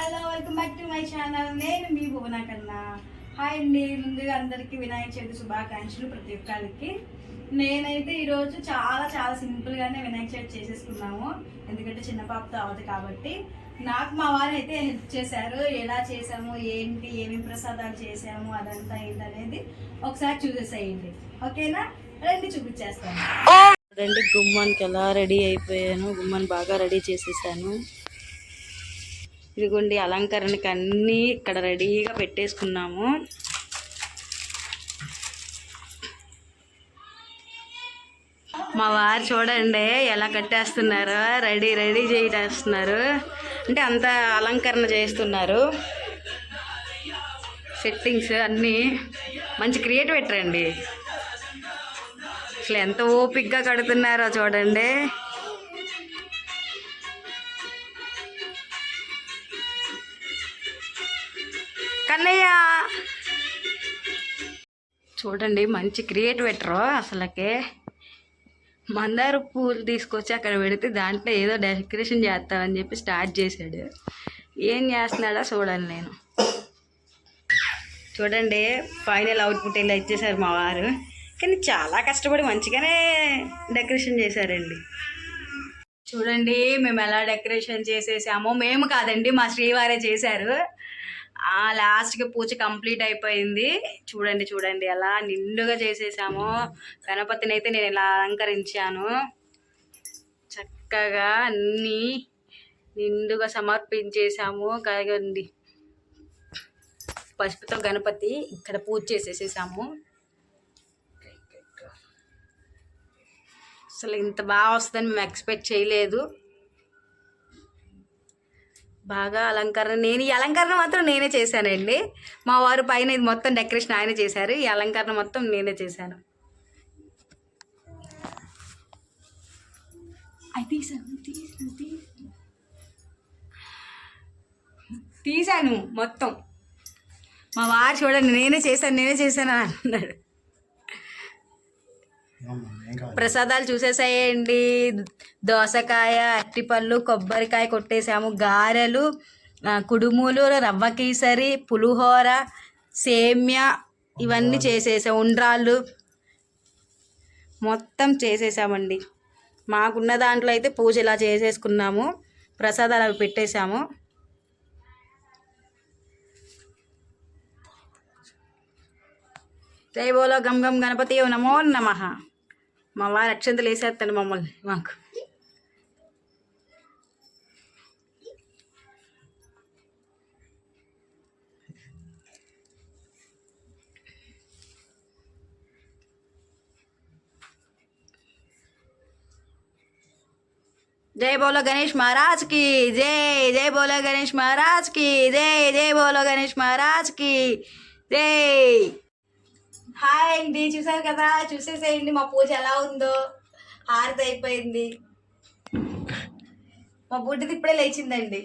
Hello, welcome back to my channel. నేను మీ భువన కన్నా. Hi అండి. ముందుగా అందరికీ వినాయక చవితి శుభాకాంక్షలు ప్రతి ఒక్కరికి. నేనైతే ఈరోజు చాలా చాలా సింపుల్గానే వినాయక చవితి చేసేసుకున్నాము. ఎందుకంటే చిన్న పాపతో అవ్వదు కాబట్టి. నాకు మా వారు అయితే హెల్ప్ చేశారు. ఎలా చేసాము, ఏంటి, ఏమేమి ప్రసాదాలు చేసాము, అదంతా ఏంటనేది ఒకసారి చూసేసేయండి. ఓకేనా? రండి చూపించేస్తాను. చూడండి గుమ్మానికి ఎలా రెడీ అయిపోయాను. గుమ్మాన్ని బాగా రెడీ చేసేసాను. ఇదిగోండి అలంకరణకి అన్నీ ఇక్కడ రెడీగా పెట్టేసుకున్నాము. మా వారు చూడండి ఎలా కట్టేస్తున్నారో, రెడీ చేసేస్తున్నారు. అంటే అంత అలంకరణ చేస్తున్నారు. సెట్టింగ్స్ అన్నీ మంచి క్రియేటివ్ పెట్టండి. అసలు ఎంత ఓపిక్గా కడుతున్నారో చూడండి. కన్నయ్య చూడండి మంచి క్రియేటివ్ పెట్టరు. అసలుకే మందార పూలు తీసుకొచ్చి అక్కడ పెడితే దాంట్లో ఏదో డెకరేషన్ చేస్తామని చెప్పి స్టార్ట్ చేశాడు. ఏం చేస్తున్నాడో చూడండి. నేను చూడండి ఫైనల్ అవుట్పుట్ ఇలా ఇచ్చేసారు మా వారు. కానీ చాలా కష్టపడి మంచిగానే డెకరేషన్ చేశారండి. చూడండి మేము ఎలా డెకరేషన్ చేసేసామో. మేము కాదండి, మా శ్రీవారే చేశారు. లాస్ట్కి పూజ కంప్లీట్ అయిపోయింది. చూడండి ఎలా నిండుగా చేసేసాము. గణపతిని అయితే నేను ఇలా అలంకరించాను. చక్కగా అన్నీ నిండుగా సమర్పించేసాము. కదండి పసుపుతో గణపతి ఇక్కడ పూజ చేసేసేసాము. అసలు ఇంత బాగా వస్తుందని మేము ఎక్స్పెక్ట్ చేయలేదు. బాగా అలంకరణ ఈ అలంకరణ మాత్రం నేనే చేశానండి. మా వారు పైన ఇది మొత్తం డెకరేషన్ ఆయన చేశారు. ఈ అలంకరణ మొత్తం నేనే చేశాను. తీసాను మొత్తం. మా వారు చూడండి నేనే చేశాను అన్నాడు. ప్రసాదాలు చూసేసాయండి. దోసకాయ, అరటిపళ్ళు, కొబ్బరికాయ కొట్టేసాము. గారెలు, కుడుములు, రవ్వ కేసరి, పులిహోర, సేమ్యా ఇవన్నీ చేసేసాము. ఉండ్రాళ్ళు మొత్తం చేసేసామండి. మాకున్న దాంట్లో అయితే పూజ ఇలా చేసేసుకున్నాము. ప్రసాదాలు అవి పెట్టేశాము. జై బోలో గమ్ గమ్ గణపతి నమో నమః. మా వారు అక్షంతలు వేసేస్తాడు మమ్మల్ని మాకు. జై బోలో గణేష్ మహారాజ్ కి జై. జై బోలో గణేష్ మహారాజ్ కి జై. జై బోలో గణేష్ మహారాజ్ కి జై. హాయ్ అండి, చూసారు కదా, చూసేసేయండి మా పూజ ఎలా ఉందో. హారతి అయిపోయింది. మా బుడ్డిది ఇప్పుడే లేచిందండి.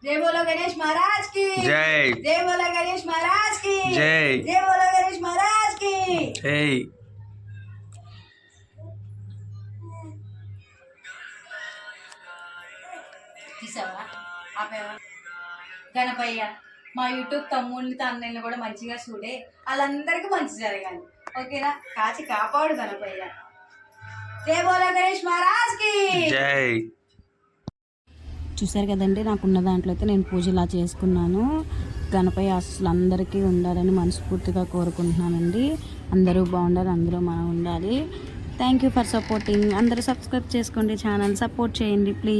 జై బోలో గణేష్ మహారాజ్ కి జై. జై బోలో గణేష్ మహారాజ్ కి జై. జై బోలో గణేష్ మహారాజ్ కి జై. తీసావా ఆపేవా? గణపయ్య మా యూట్యూబ్ తమ్ముళ్ళని తన్నల్ని కూడా మంచిగా చూడే. వాళ్ళందరికీ మంచి జరగాలి. ఓకేనా? కాచి కాపాడు గణపయ్య. జై బోలో గణేష్ మహారాజ్ కి జై. చూసారు కదండి, నాకున్న దాంట్లో అయితే నేను పూజ ఇలా చేసుకున్నాను. గణపయ్య అసలు అందరికీ ఉండాలని మనస్ఫూర్తిగా కోరుకుంటున్నానండి. అందరూ బాగుండాలి, అందరూ మనం ఉండాలి. Thank you for supporting. అందరూ సబ్స్క్రైబ్ చేసుకోండి, ఛానల్ సపోర్ట్ చేయండి ప్లీజ్.